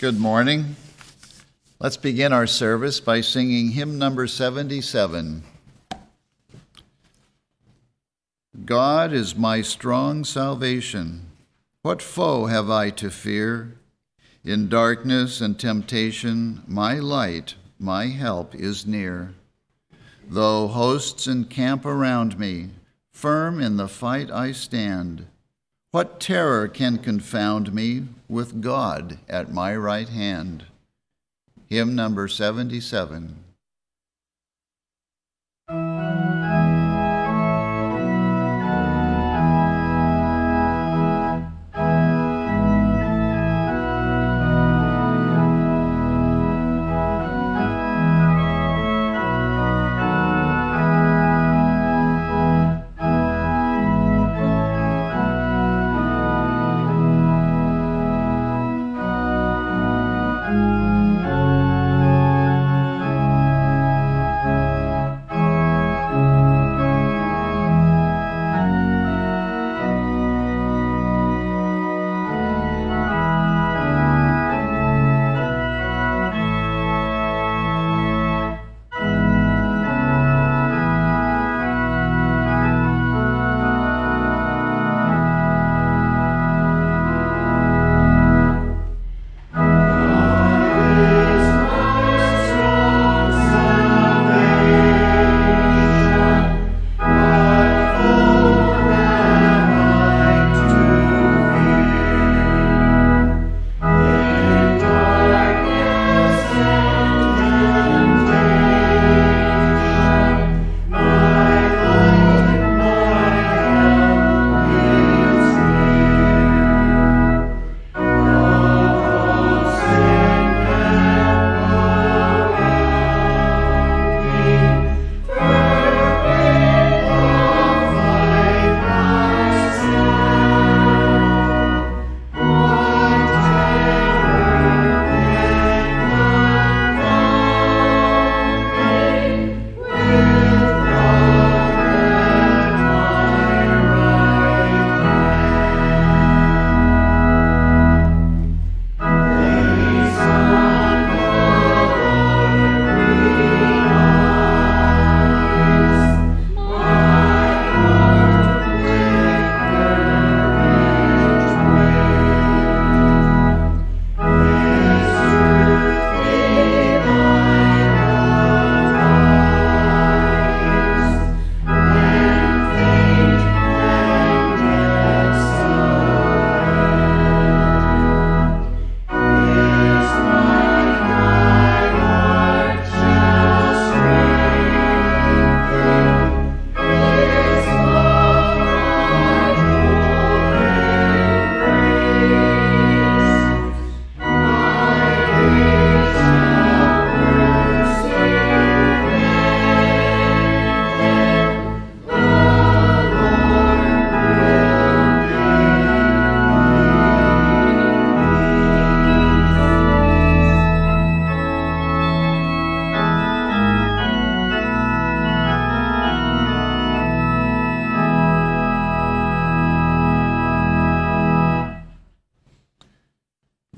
Good morning. Let's begin our service by singing hymn number 77. God is my strong salvation. What foe have I to fear? In darkness and temptation, my light, my help is near. Though hosts encamp around me, firm in the fight I stand. What terror can confound me with God at my right hand? Hymn number 77.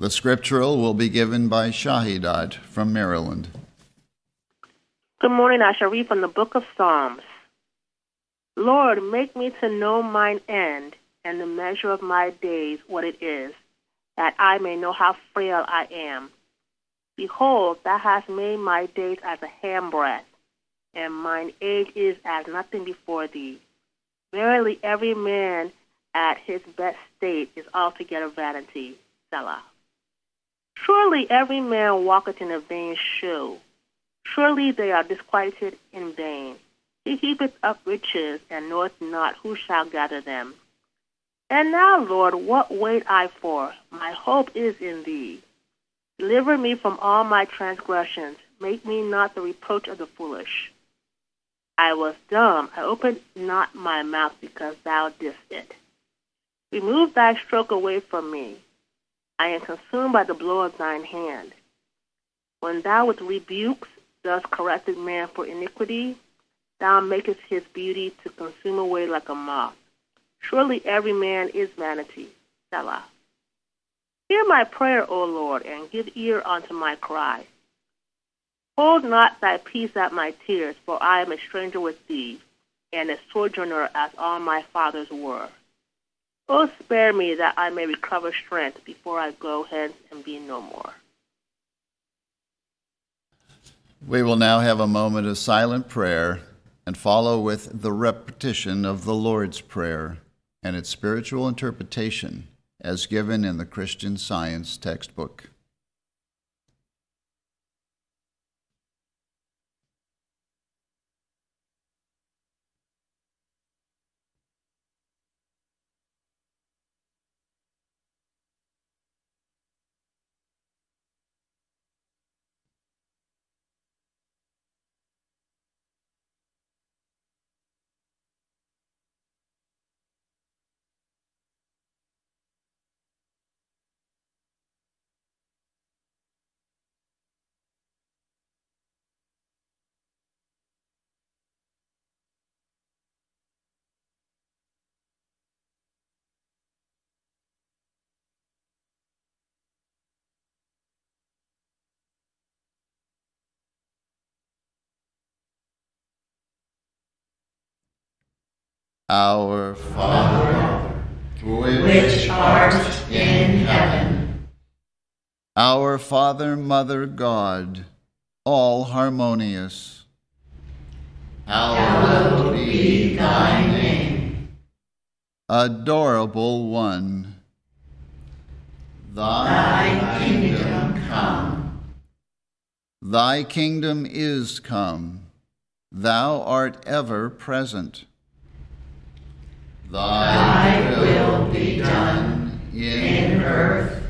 The scriptural will be given by Shahidat from Maryland. Good morning. I shall read from the book of Psalms. Lord, make me to know mine end and the measure of my days what it is, that I may know how frail I am. Behold, thou hast made my days as a handbreadth, and mine age is as nothing before thee. Verily, every man at his best state is altogether vanity. Selah. Surely every man walketh in a vain shew. Surely they are disquieted in vain. He heapeth up riches, and knoweth not who shall gather them. And now, Lord, what wait I for? My hope is in thee. Deliver me from all my transgressions. Make me not the reproach of the foolish. I was dumb. I opened not my mouth, because thou didst it. Remove thy stroke away from me. I am consumed by the blow of thine hand. When thou with rebukes dost correct a man for iniquity, thou makest his beauty to consume away like a moth. Surely every man is vanity. Selah. Hear my prayer, O Lord, and give ear unto my cry. Hold not thy peace at my tears, for I am a stranger with thee, and a sojourner as all my fathers were. O spare me that I may recover strength before I go hence and be no more. We will now have a moment of silent prayer and follow with the repetition of the Lord's Prayer and its spiritual interpretation as given in the Christian Science textbook. Our Father, which art in heaven. Our Father, Mother, God, all harmonious. Hallowed be thy name. Adorable One. Thy kingdom come. Thy kingdom is come. Thou art ever present. Thy will be done in earth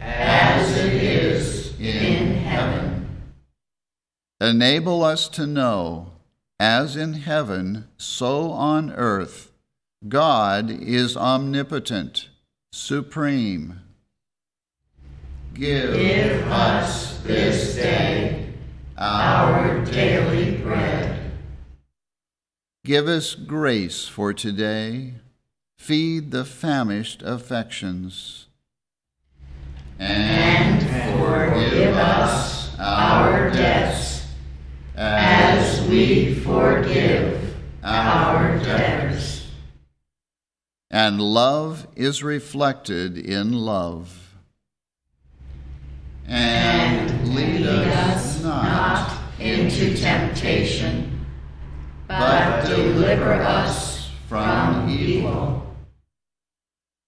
as it is in heaven. Enable us to know, as in heaven, so on earth, God is omnipotent, supreme. Give us this day our daily bread. Give us grace for today. Feed the famished affections. And forgive us our debts, as we forgive our debtors. And love is reflected in love. And lead us not into temptation, but deliver us from evil.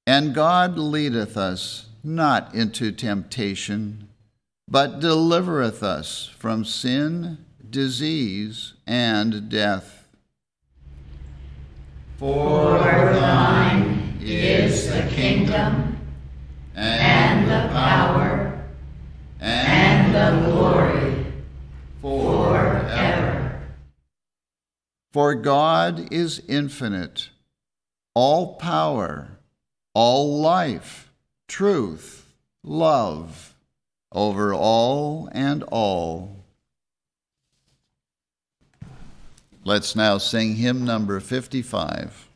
And God leadeth us not into temptation, but delivereth us from sin, disease, and death. For thine is the kingdom, and the power, and the glory, forever. For God is infinite, all power, all life, truth, love, over all and all. Let's now sing hymn number 55.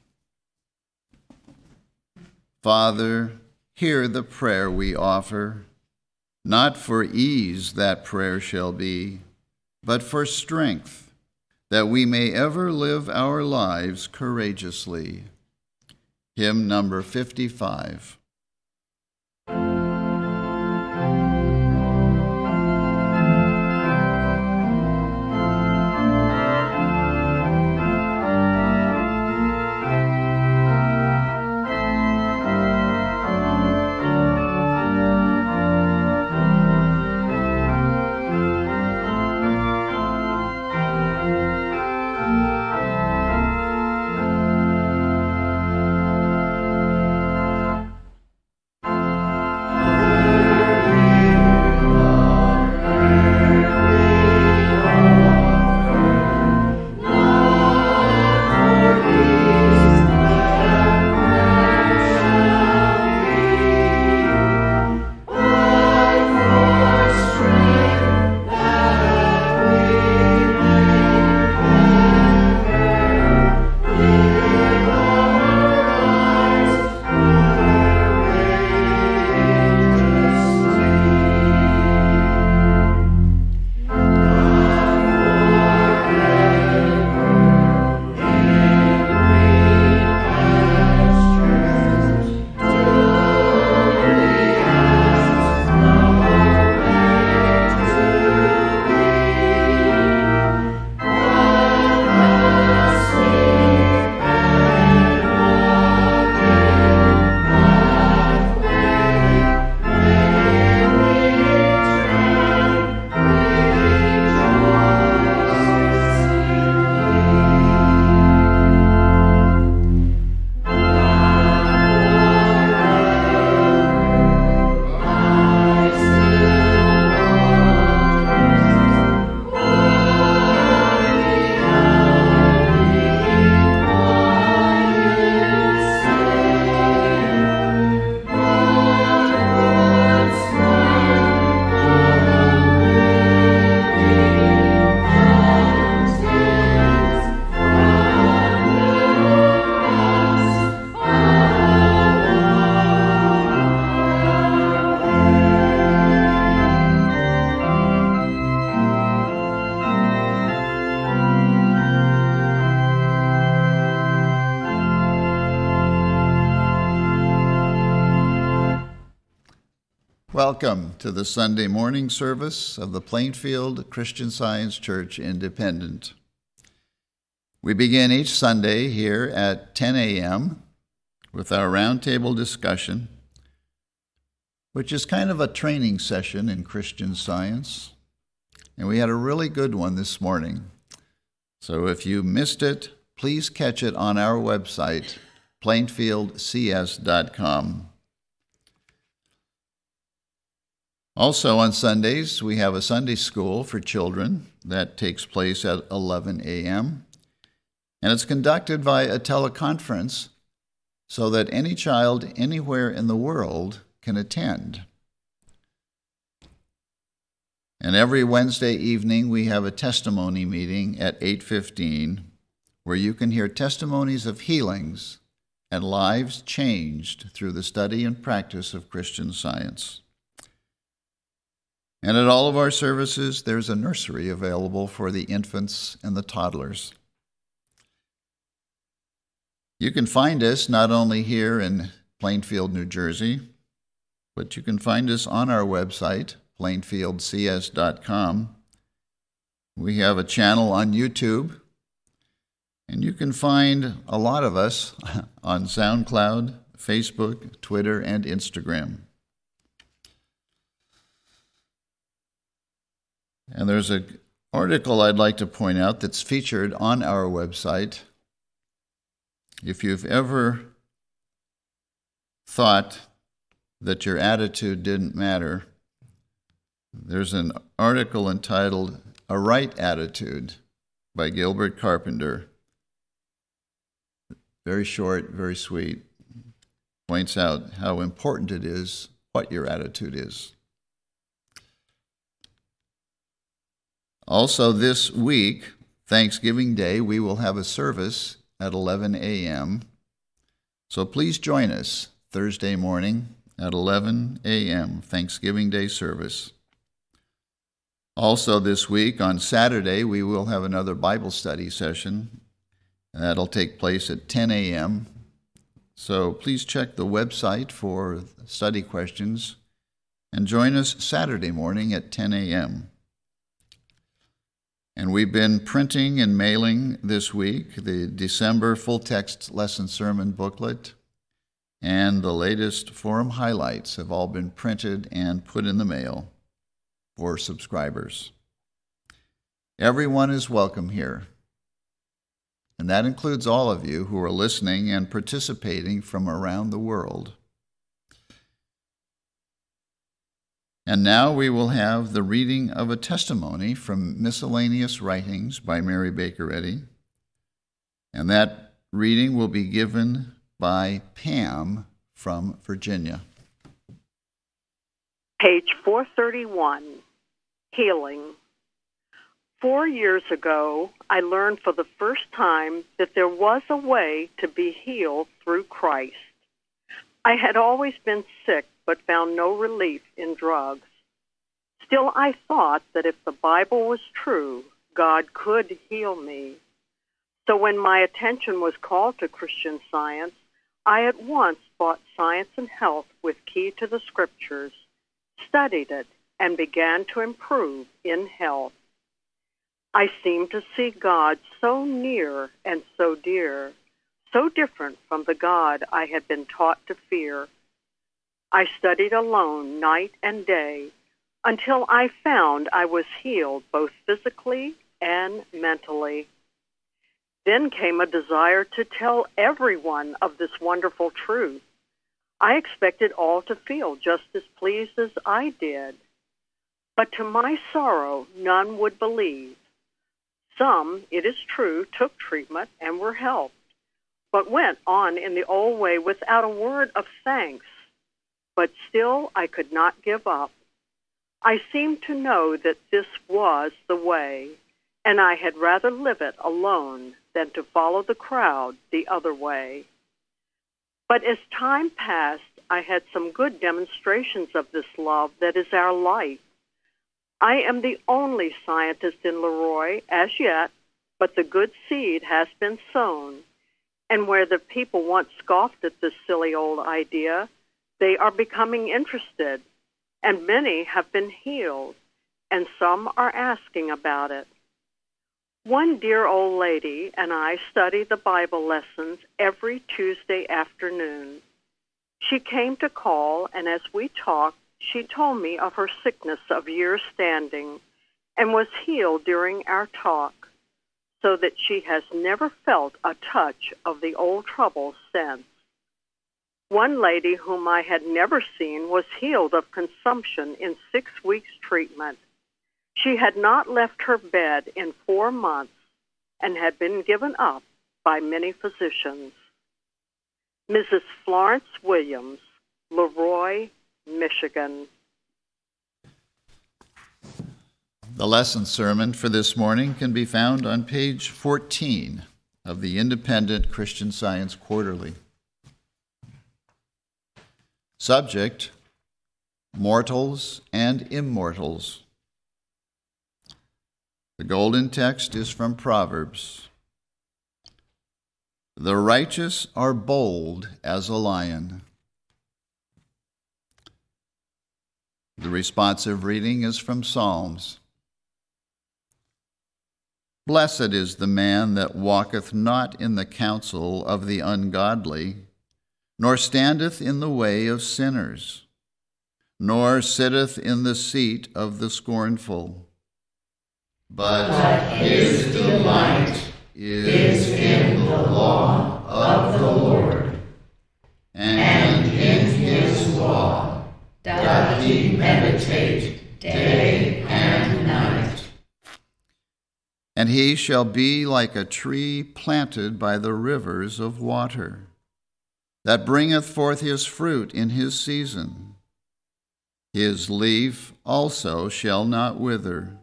Father, hear the prayer we offer. Not for ease that prayer shall be, but for strength, that we may ever live our lives courageously. Hymn number 55. Welcome to the Sunday morning service of the Plainfield Christian Science Church Independent. We begin each Sunday here at 10 a.m. with our roundtable discussion, which is kind of a training session in Christian Science. And we had a really good one this morning. So if you missed it, please catch it on our website, plainfieldcs.com. Also on Sundays, we have a Sunday school for children that takes place at 11 a.m. And it's conducted via a teleconference so that any child anywhere in the world can attend. And every Wednesday evening, we have a testimony meeting at 8:15 where you can hear testimonies of healings and lives changed through the study and practice of Christian Science. And at all of our services, there's a nursery available for the infants and the toddlers. You can find us not only here in Plainfield, New Jersey, but you can find us on our website, plainfieldcs.com. We have a channel on YouTube, and you can find a lot of us on SoundCloud, Facebook, Twitter, and Instagram. And there's an article I'd like to point out that's featured on our website. If you've ever thought that your attitude didn't matter, there's an article entitled A Right Attitude by Gilbert Carpenter. Very short, very sweet. Points out how important it is what your attitude is. Also this week, Thanksgiving Day, we will have a service at 11 a.m. So please join us Thursday morning at 11 a.m., Thanksgiving Day service. Also this week, on Saturday, we will have another Bible study session. That'll take place at 10 a.m. So please check the website for study questions and join us Saturday morning at 10 a.m. And we've been printing and mailing this week the December full-text lesson sermon booklet, and the latest forum highlights have all been printed and put in the mail for subscribers. Everyone is welcome here, and that includes all of you who are listening and participating from around the world. And now we will have the reading of a testimony from Miscellaneous Writings by Mary Baker Eddy. And that reading will be given by Pam from Virginia. Page 431, Healing. 4 years ago, I learned for the first time that there was a way to be healed through Christ. I had always been sick but found no relief in drugs. Still, I thought that if the Bible was true, God could heal me. So when my attention was called to Christian Science, I at once bought Science and Health with Key to the Scriptures, studied it, and began to improve in health. I seemed to see God so near and so dear, so different from the God I had been taught to fear. I studied alone night and day until I found I was healed both physically and mentally. Then came a desire to tell everyone of this wonderful truth. I expected all to feel just as pleased as I did. But to my sorrow, none would believe. Some, it is true, took treatment and were helped, but went on in the old way without a word of thanks. But still I could not give up. I seemed to know that this was the way, and I had rather live it alone than to follow the crowd the other way. But as time passed, I had some good demonstrations of this love that is our life. I am the only scientist in Leroy as yet, but the good seed has been sown, and where the people once scoffed at this silly old idea, they are becoming interested. and many have been healed, and some are asking about it. One dear old lady and I study the Bible lessons every Tuesday afternoon. She came to call, and as we talked, she told me of her sickness of years standing and was healed during our talk, so that she has never felt a touch of the old trouble since. One lady whom I had never seen was healed of consumption in 6 weeks' treatment. She had not left her bed in 4 months and had been given up by many physicians. Mrs. Florence Williams, Leroy, Michigan. The lesson sermon for this morning can be found on page 14 of the Independent Christian Science Quarterly. Subject, Mortals and Immortals. The golden text is from Proverbs. The righteous are bold as a lion. The responsive reading is from Psalms. Blessed is the man that walketh not in the counsel of the ungodly, nor standeth in the way of sinners, nor sitteth in the seat of the scornful. But his delight is in the law of the Lord, and in his law doth he meditate day and night. And he shall be like a tree planted by the rivers of water, that bringeth forth his fruit in his season. His leaf also shall not wither,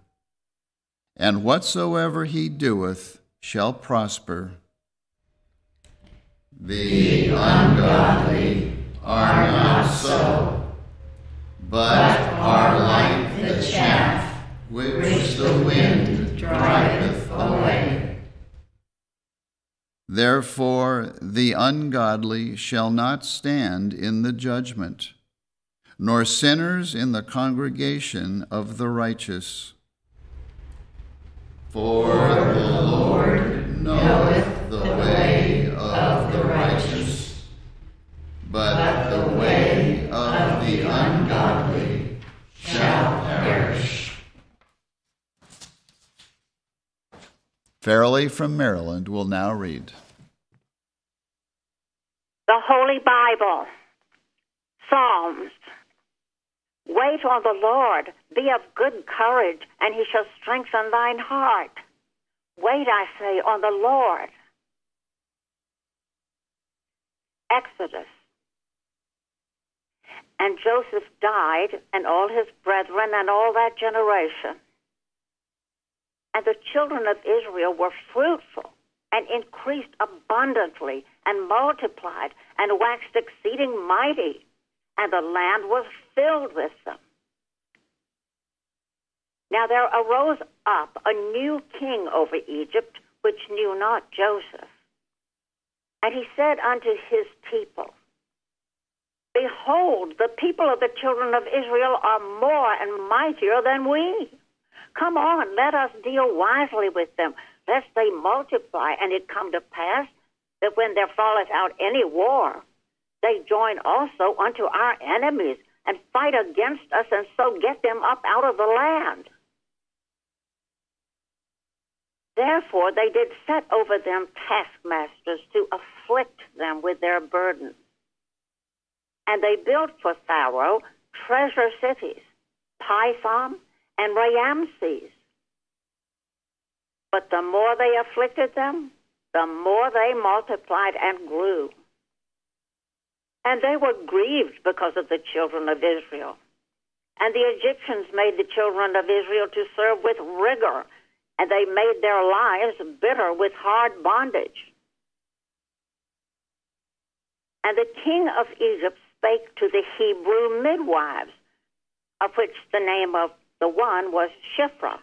and whatsoever he doeth shall prosper. The ungodly are not so, but are like the chaff which the wind driveth away. Therefore the ungodly shall not stand in the judgment, nor sinners in the congregation of the righteous. For the Lord knoweth the way of the righteous, but the way of the ungodly shall perish. Farrelly from Maryland will now read. The Holy Bible, Psalms. Wait on the Lord, be of good courage, and he shall strengthen thine heart. Wait, I say, on the Lord. Exodus. And Joseph died, and all his brethren, and all that generation. And the children of Israel were fruitful, and increased abundantly, and multiplied, and waxed exceeding mighty, and the land was filled with them. Now there arose up a new king over Egypt, which knew not Joseph. And he said unto his people, Behold, the people of the children of Israel are more and mightier than we. Come on, let us deal wisely with them, lest they multiply, and it come to pass that when there falleth out any war, they join also unto our enemies, and fight against us, and so get them up out of the land. Therefore they did set over them taskmasters to afflict them with their burdens. And they built for Pharaoh treasure cities, Pithom and Ramses. But the more they afflicted them, the more they multiplied and grew. And they were grieved because of the children of Israel. And the Egyptians made the children of Israel to serve with rigor, and they made their lives bitter with hard bondage. And the king of Egypt spake to the Hebrew midwives, of which the name of the one was Shiphrah,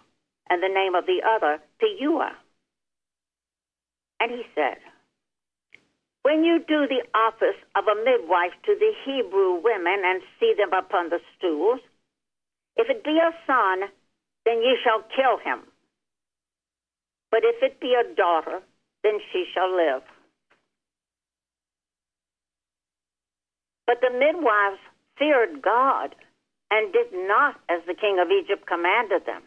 and the name of the other Puah. And he said, When you do the office of a midwife to the Hebrew women and see them upon the stools, If it be a son, then ye shall kill him. But if it be a daughter, then she shall live. But the midwives feared God and did not as the king of Egypt commanded them,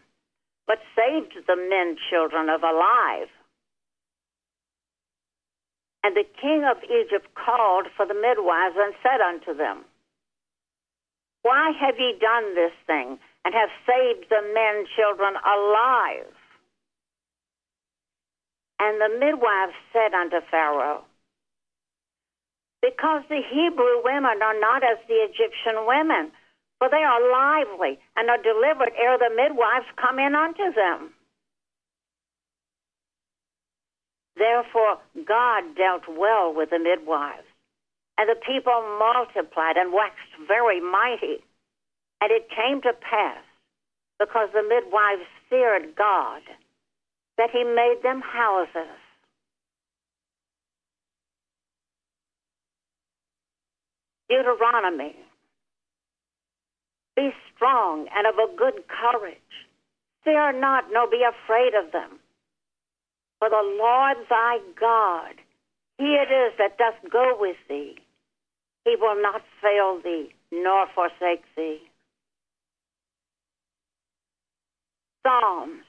but saved the men children alive. And the king of Egypt called for the midwives and said unto them, Why have ye done this thing, and have saved the men children alive? And the midwives said unto Pharaoh, Because the Hebrew women are not as the Egyptian women, for they are lively and are delivered ere the midwives come in unto them. Therefore God dealt well with the midwives, and the people multiplied and waxed very mighty. And it came to pass, because the midwives feared God, that he made them houses. Deuteronomy. Be strong and of a good courage. Fear not, nor be afraid of them. For the Lord thy God, he it is that doth go with thee. He will not fail thee, nor forsake thee. Psalms.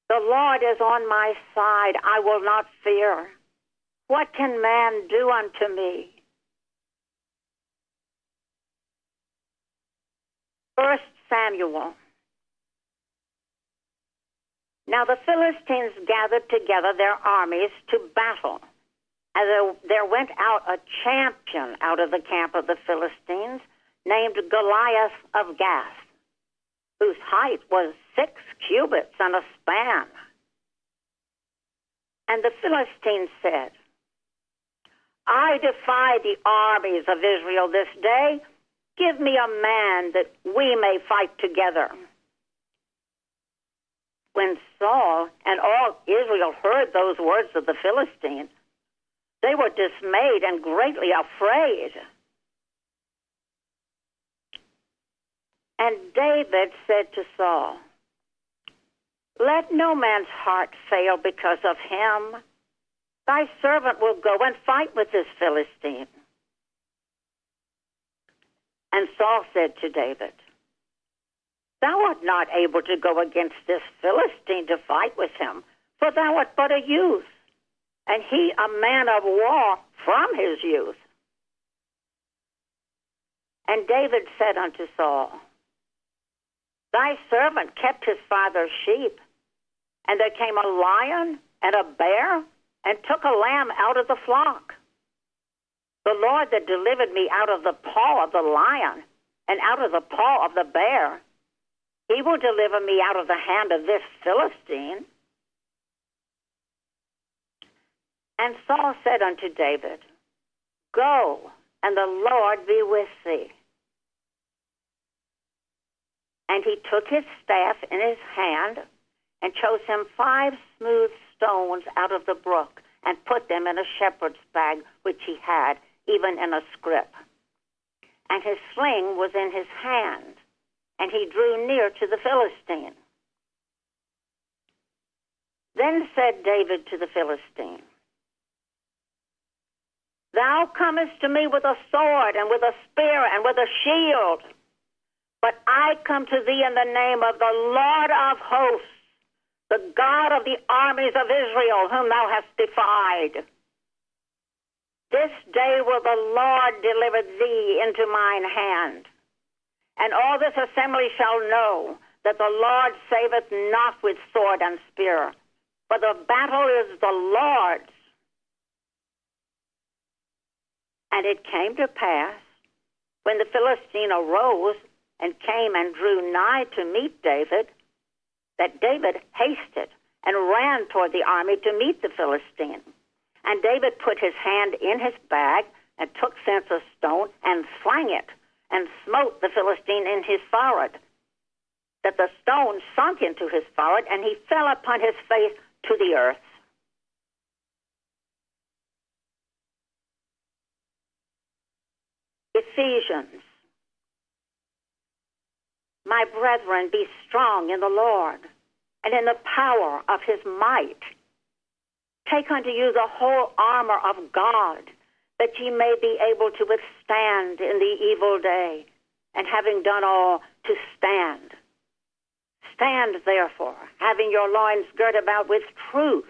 The Lord is on my side, I will not fear. What can man do unto me? 1 Samuel. Now the Philistines gathered together their armies to battle. And there went out a champion out of the camp of the Philistines, named Goliath of Gath, whose height was 6 cubits and a span. And the Philistines said, I defy the armies of Israel this day. Give me a man that we may fight together. When Saul and all Israel heard those words of the Philistines, they were dismayed and greatly afraid. And David said to Saul, Let no man's heart fail because of him. Thy servant will go and fight with this Philistine. And Saul said to David, Thou art not able to go against this Philistine to fight with him, for thou art but a youth, and he a man of war from his youth. And David said unto Saul, Thy servant kept his father's sheep, and there came a lion and a bear, and took a lamb out of the flock. The Lord that delivered me out of the paw of the lion and out of the paw of the bear, he will deliver me out of the hand of this Philistine. And Saul said unto David, Go, and the Lord be with thee. And he took his staff in his hand and chose him 5 smooth stones out of the brook and put them in a shepherd's bag which he had, even in a scrip. And his sling was in his hand, and he drew near to the Philistine. Then said David to the Philistine, Thou comest to me with a sword and with a spear and with a shield, but I come to thee in the name of the Lord of hosts, the God of the armies of Israel, whom thou hast defied. This day will the Lord deliver thee into mine hand. And all this assembly shall know that the Lord saveth not with sword and spear, for the battle is the Lord's. And it came to pass, when the Philistine arose and came and drew nigh to meet David, that David hasted and ran toward the army to meet the Philistine. And David put his hand in his bag and took thence a stone and slang it and smote the Philistine in his forehead, that the stone sunk into his forehead, and he fell upon his face to the earth. Ephesians. My brethren, be strong in the Lord and in the power of his might. Take unto you the whole armor of God, that ye may be able to withstand in the evil day, and having done all, to stand. Stand, therefore, having your loins girt about with truth,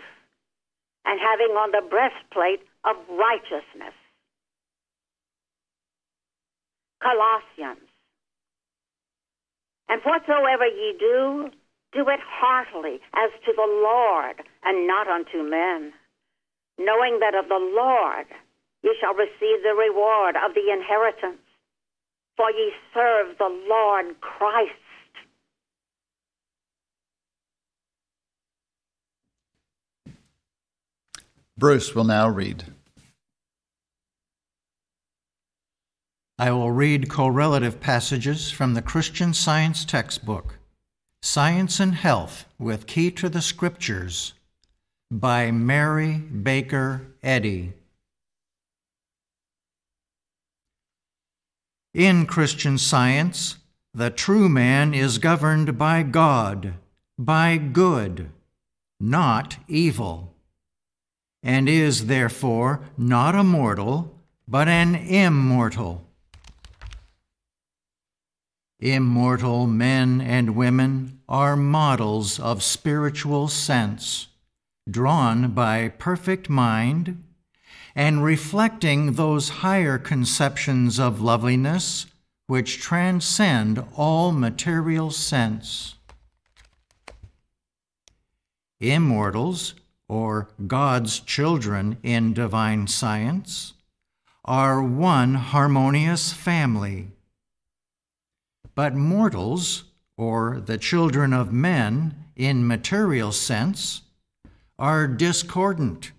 and having on the breastplate of righteousness. Colossians. And whatsoever ye do, do it heartily, as to the Lord, and not unto men, knowing that of the Lord ye shall receive the reward of the inheritance, for ye serve the Lord Christ. Bruce will now read. I will read correlative passages from the Christian Science textbook, Science and Health with Key to the Scriptures, by Mary Baker Eddy. In Christian Science, the true man is governed by God, by good, not evil, and is therefore not a mortal, but an immortal. Immortal men and women are models of spiritual sense, drawn by perfect mind and reflecting those higher conceptions of loveliness which transcend all material sense. Immortals, or God's children in divine science, are one harmonious family. But mortals, or the children of men in material sense, are discordant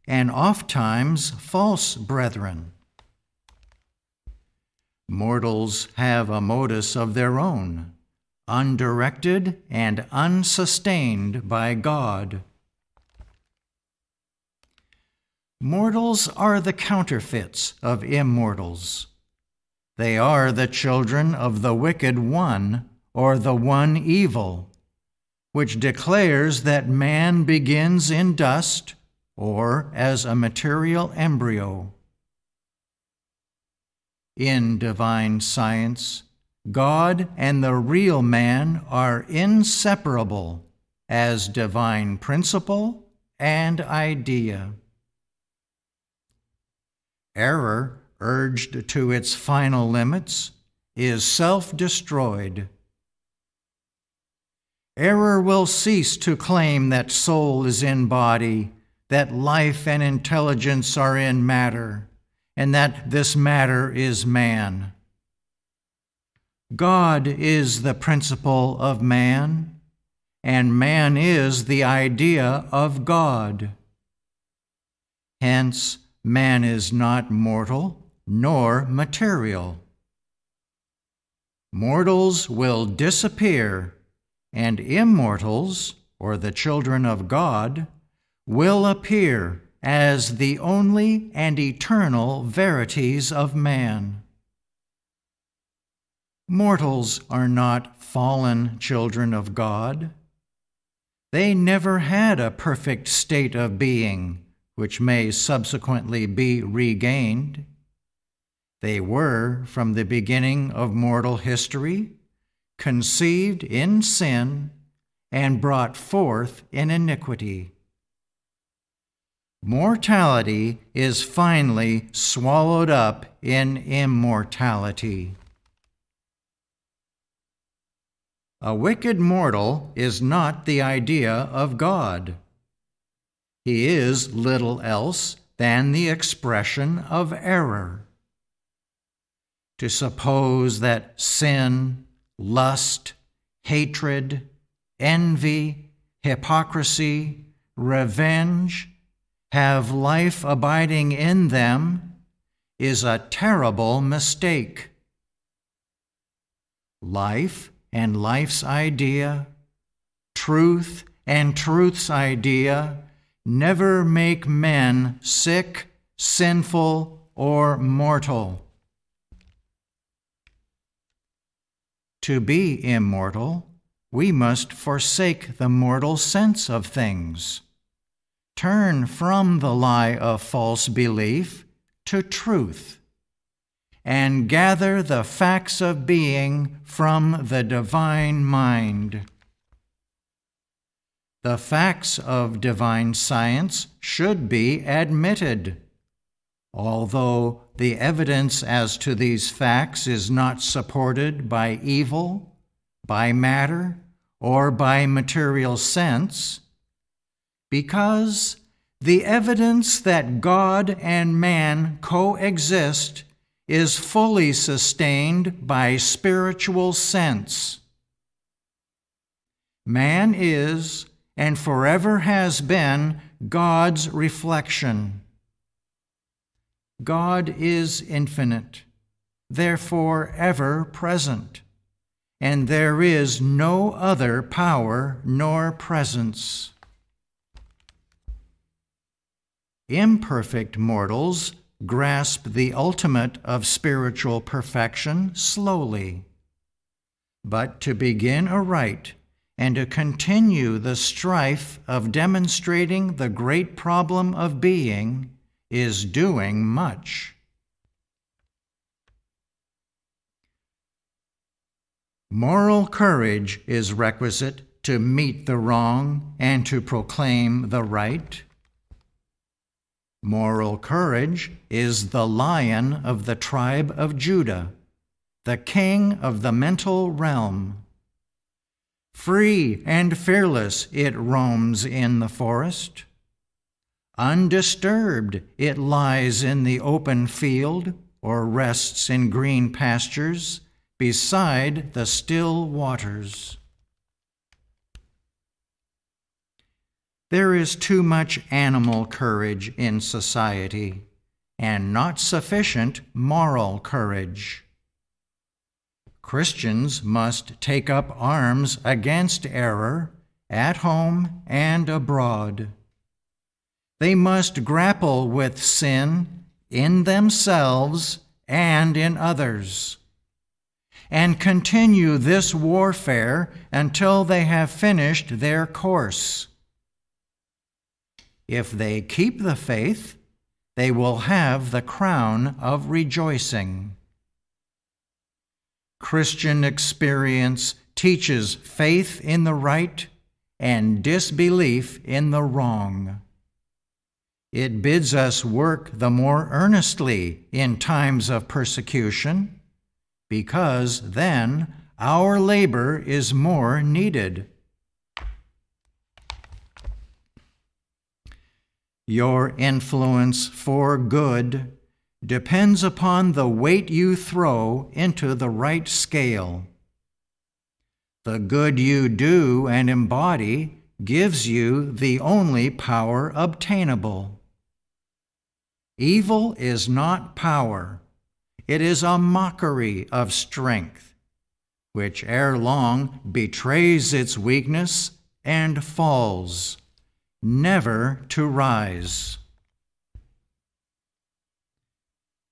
and ofttimes false brethren. Mortals have a modus of their own, undirected and unsustained by God. Mortals are the counterfeits of immortals. They are the children of the wicked one, or the one evil, which declares that man begins in dust or as a material embryo. In divine science, God and the real man are inseparable as divine principle and idea. Error, urged to its final limits, is self-destroyed. Error will cease to claim that soul is in body, that life and intelligence are in matter, and that this matter is man. God is the principle of man, and man is the idea of God. Hence, man is not mortal nor material. Mortals will disappear, and immortals, or the children of God, will appear as the only and eternal verities of man. Mortals are not fallen children of God. They never had a perfect state of being, which may subsequently be regained. They were, from the beginning of mortal history, conceived in sin and brought forth in iniquity. Mortality is finally swallowed up in immortality. A wicked mortal is not the idea of God. He is little else than the expression of error. To suppose that sin, lust, hatred, envy, hypocrisy, revenge have life abiding in them is a terrible mistake. Life and life's idea, truth and truth's idea never make men sick, sinful, or mortal. to be immortal, we must forsake the mortal sense of things, turn from the lie of false belief to truth, and gather the facts of being from the divine mind. The facts of divine science should be admitted, although the evidence as to these facts is not supported by evil, by matter, or by material sense, because the evidence that God and man coexist is fully sustained by spiritual sense. Man is, and forever has been, God's reflection. God is infinite, therefore ever present, and there is no other power nor presence. Imperfect mortals grasp the ultimate of spiritual perfection slowly. But to begin aright and to continue the strife of demonstrating the great problem of being is doing much. Moral courage is requisite to meet the wrong and to proclaim the right. Moral courage is the lion of the tribe of Judah, the king of the mental realm. Free and fearless it roams in the forest. Undisturbed it lies in the open field or rests in green pastures beside the still waters. There is too much animal courage in society and not sufficient moral courage. Christians must take up arms against error at home and abroad. They must grapple with sin in themselves and in others, and continue this warfare until they have finished their course. If they keep the faith, they will have the crown of rejoicing. Christian experience teaches faith in the right and disbelief in the wrong. It bids us work the more earnestly in times of persecution, because then our labor is more needed. Your influence for good depends upon the weight you throw into the right scale. The good you do and embody gives you the only power obtainable. Evil is not power. It is a mockery of strength, which ere long betrays its weakness and falls, never to rise.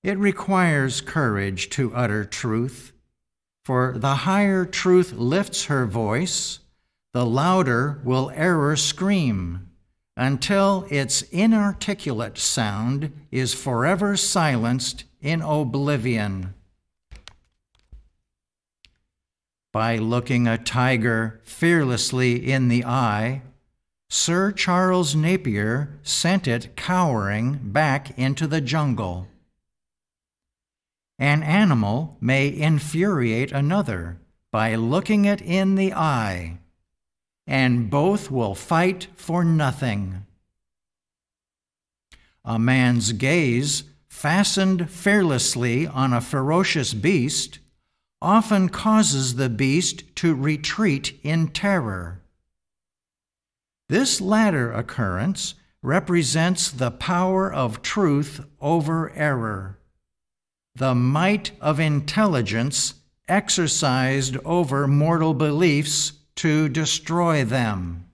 It requires courage to utter truth, for the higher truth lifts her voice, the louder will error scream, until its inarticulate sound is forever silenced in oblivion. By looking a tiger fearlessly in the eye, Sir Charles Napier sent it cowering back into the jungle. An animal may infuriate another by looking it in the eye, and both will fight for nothing. A man's gaze, fastened fearlessly on a ferocious beast, often causes the beast to retreat in terror. This latter occurrence represents the power of truth over error, the might of intelligence exercised over mortal beliefs to destroy them.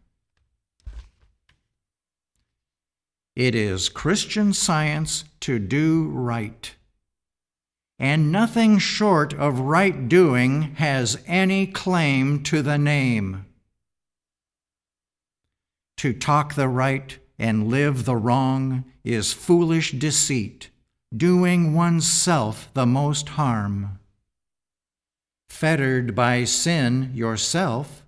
It is Christian science to do right. and nothing short of right doing has any claim to the name. To talk the right and live the wrong is foolish deceit, doing oneself the most harm. Fettered by sin yourself,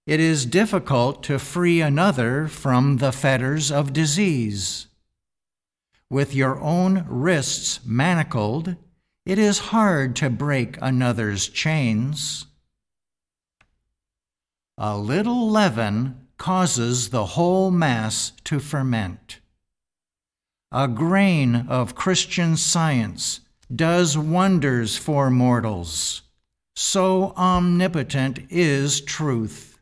it is difficult to free another from the fetters of disease. With your own wrists manacled, it is hard to break another's chains. A little leaven causes the whole mass to ferment. A grain of Christian science does wonders for mortals. So omnipotent is truth.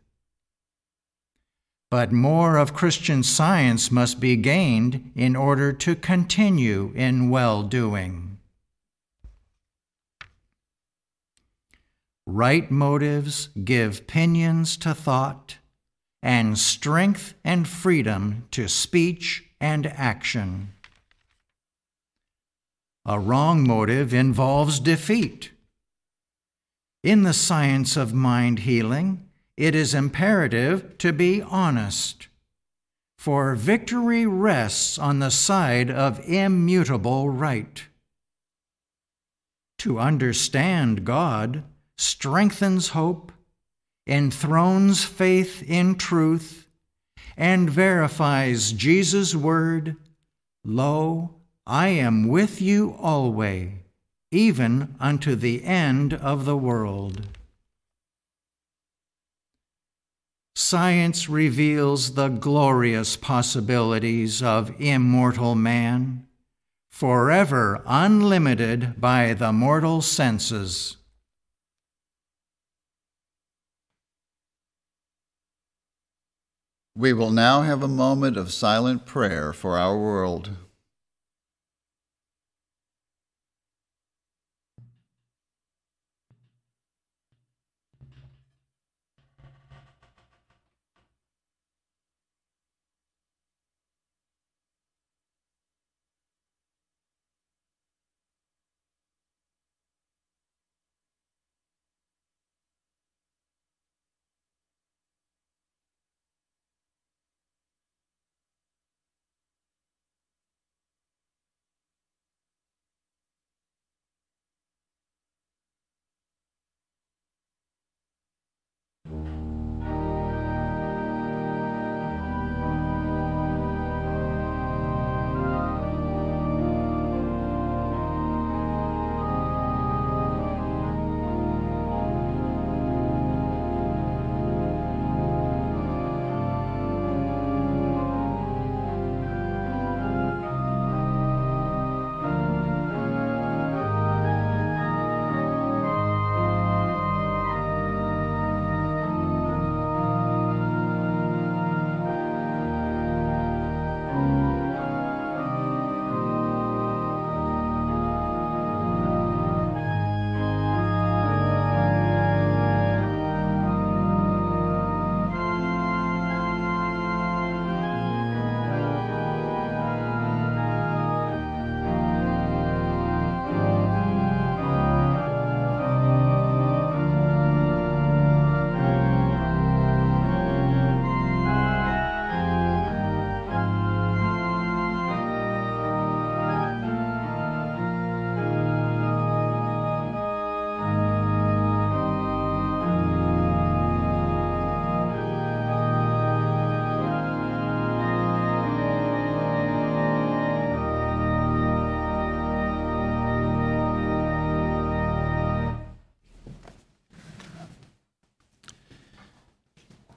But more of Christian science must be gained in order to continue in well-doing. Right motives give pinions to thought, and strength and freedom to speech and action. A wrong motive involves defeat. In the science of mind healing, it is imperative to be honest, for victory rests on the side of immutable right. To understand God strengthens hope, enthrones faith in truth, and verifies Jesus' word, "Lo, I am with you always, even unto the end of the world." Science reveals the glorious possibilities of immortal man, forever unlimited by the mortal senses. We will now have a moment of silent prayer for our world.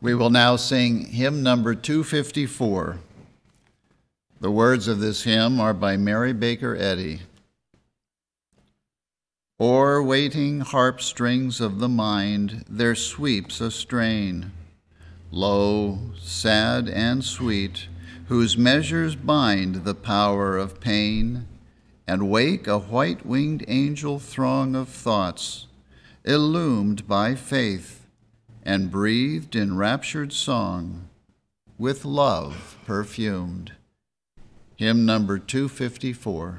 We will now sing hymn number 254. The words of this hymn are by Mary Baker Eddy. O'er waiting harp strings of the mind there sweeps a strain, low, sad, and sweet, whose measures bind the power of pain, and wake a white-winged angel throng of thoughts, illumed by faith, and breathed in raptured song, with love perfumed. Hymn number 254.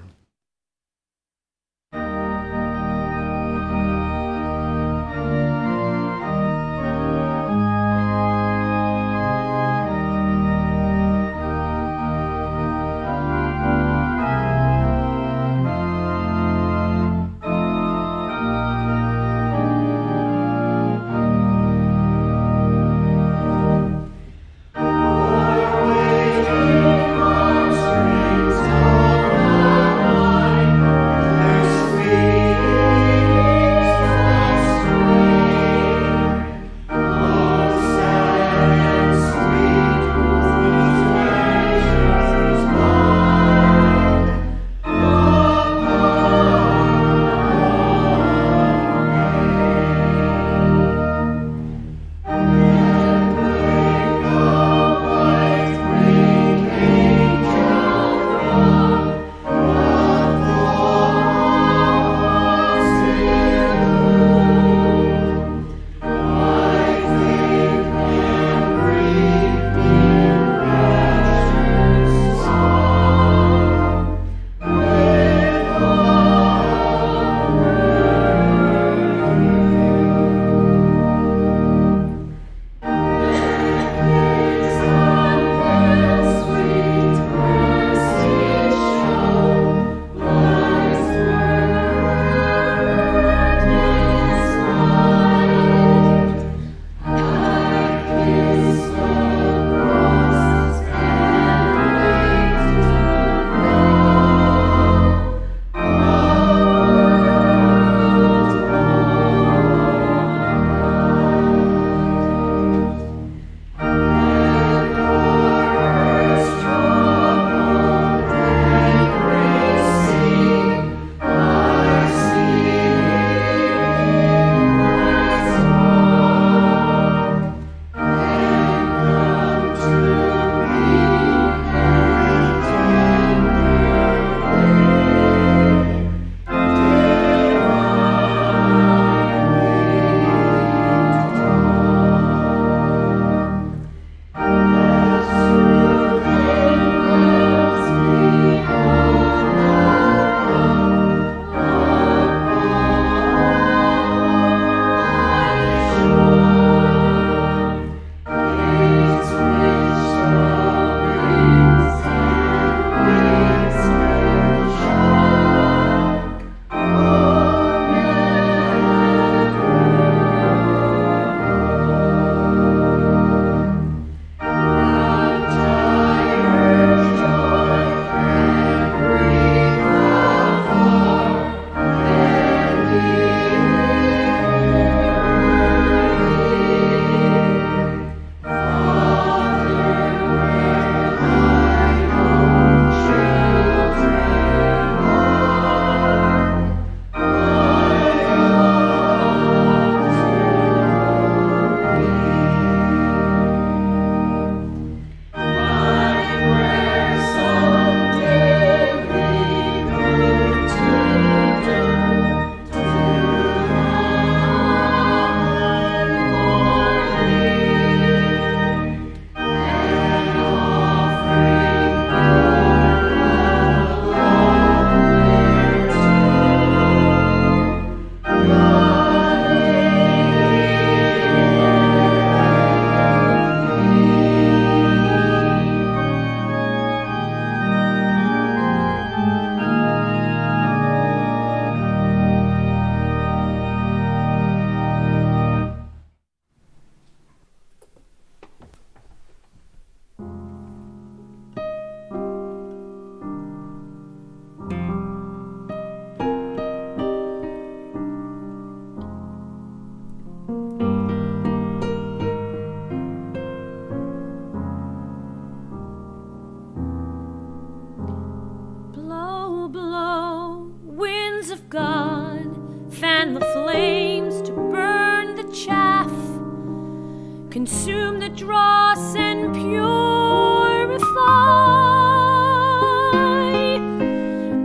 consume the dross and purify.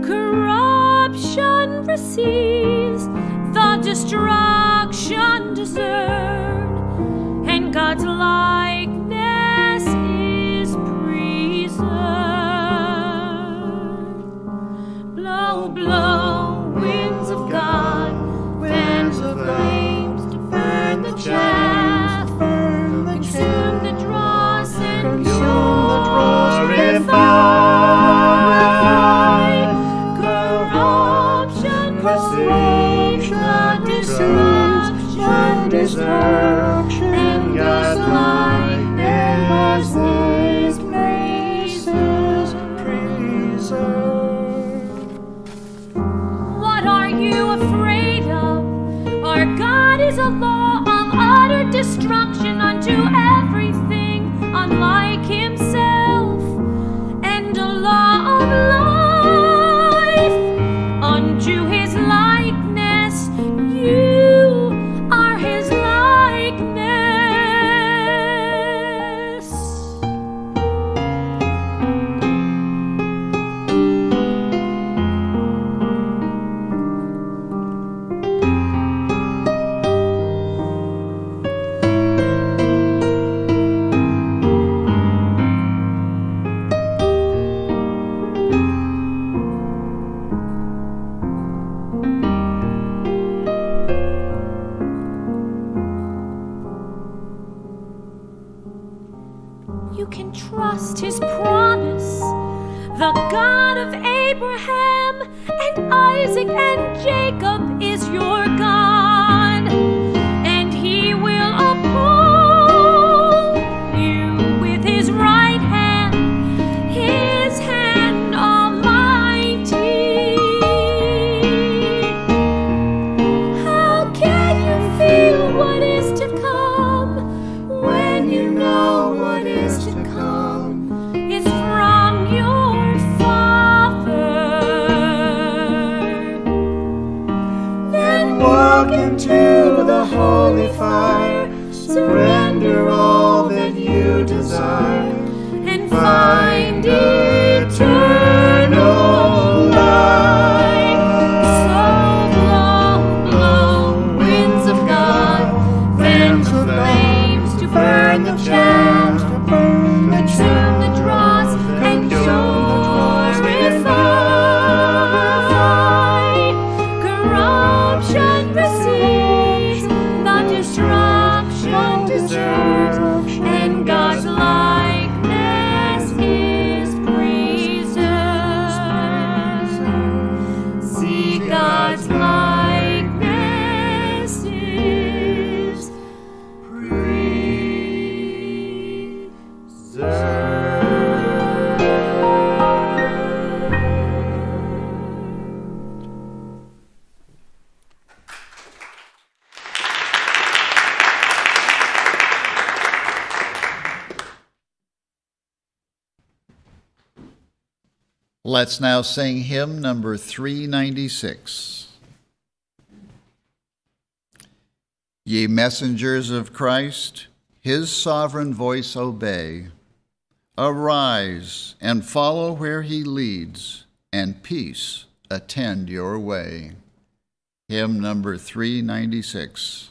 Corruption receives the destruction deserved, and God's likeness is preserved. Blow, blow, winds of God, fans of flames to burn the chaff, consume the dross and purify. Corruption receives the destruction deserved, and God's likeness is preserved. What are you afraid of? Our God is a law of utter destruction unto everything unlike himself, and a law of life unto his likeness. You are his likeness. You can trust his promise. The God of Abraham and Isaac and Jacob is your God, and he will uphold you with his right hand, his hand almighty. How can you feel what is to come when you know what is to come is from your Father? Then walk into the holy fire, surrender all that you desire, and find eternal life. So blow, blow, winds of God, fans of flames to burn the chaff, consume the dross and purify. Corruption receives the destruction deserves, and God's likeness is preserved. See, God's likeness is Let's now sing hymn number 396. Ye messengers of Christ, his sovereign voice obey. Arise and follow where he leads, and peace attend your way. Hymn number 396.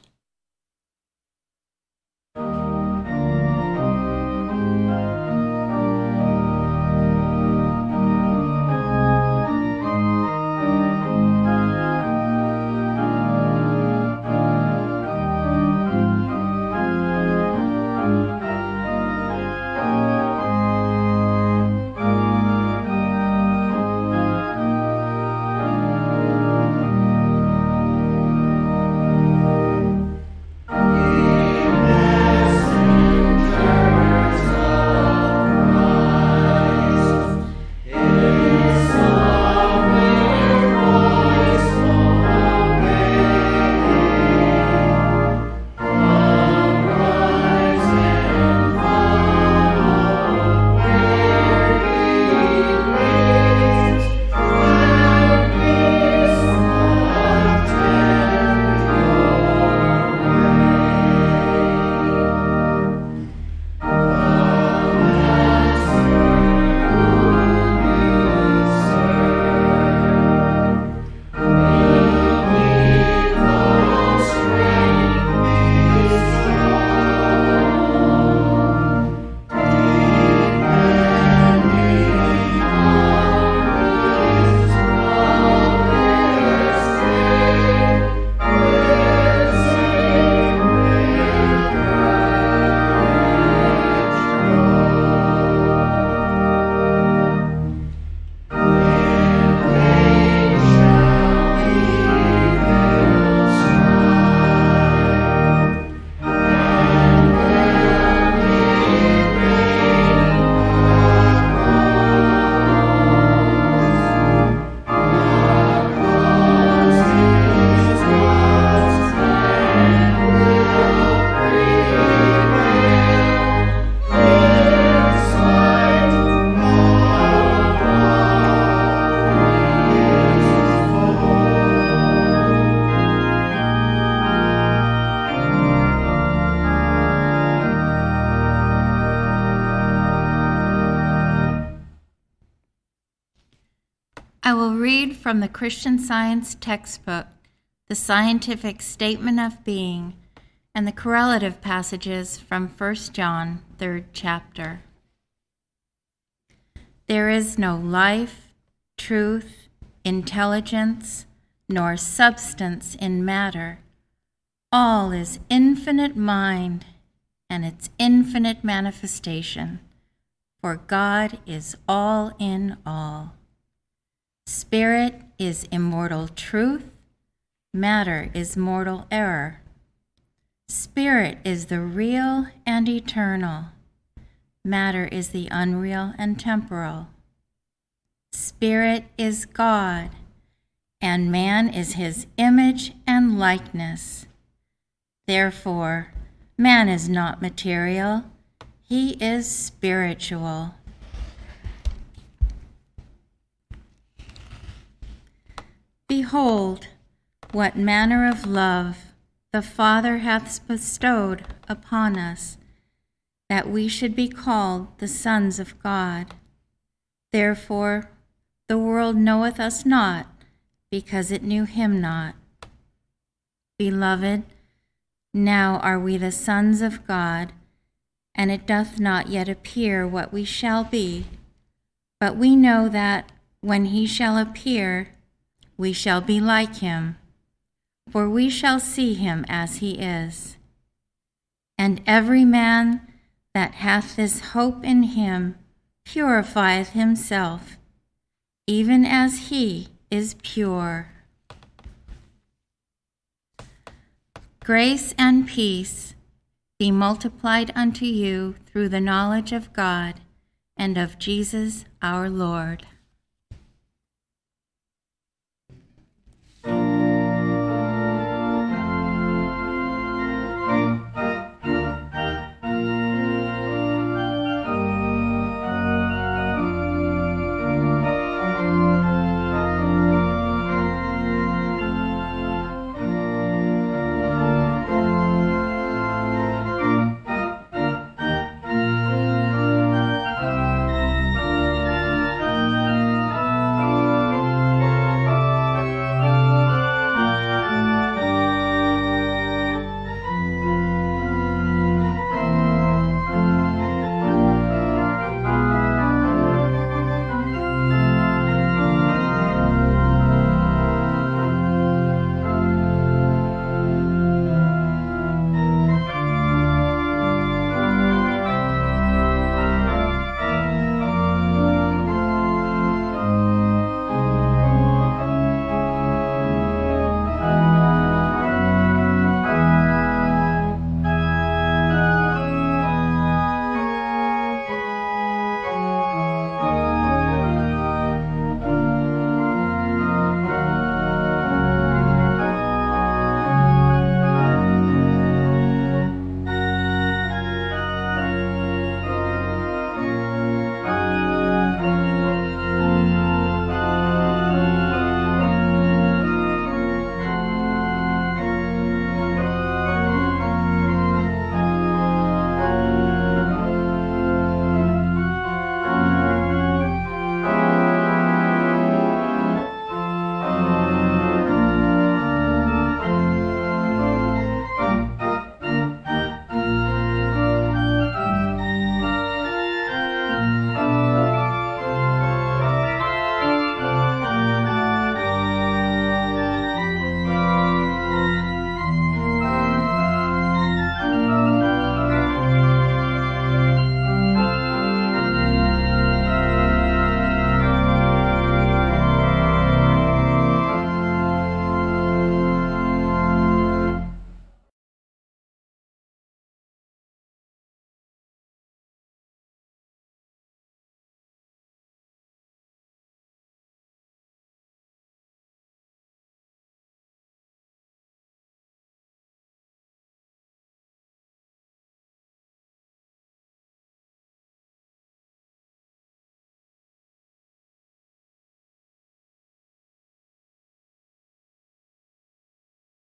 read from the Christian Science textbook, The Scientific Statement of Being, and the correlative passages from 1 John, 3rd chapter. There is no life, truth, intelligence, nor substance in matter. All is infinite mind and its infinite manifestation, for God is all in all. Spirit is immortal truth, matter is mortal error. Spirit is the real and eternal, matter is the unreal and temporal. Spirit is God, and man is his image and likeness. Therefore, man is not material, he is spiritual. Behold, what manner of love the Father hath bestowed upon us, that we should be called the sons of God. Therefore, the world knoweth us not, because it knew him not. Beloved, now are we the sons of God, and it doth not yet appear what we shall be, but we know that when he shall appear, we shall be like him, for we shall see him as he is. And every man that hath this hope in him purifieth himself, even as he is pure. Grace and peace be multiplied unto you through the knowledge of God and of Jesus our Lord.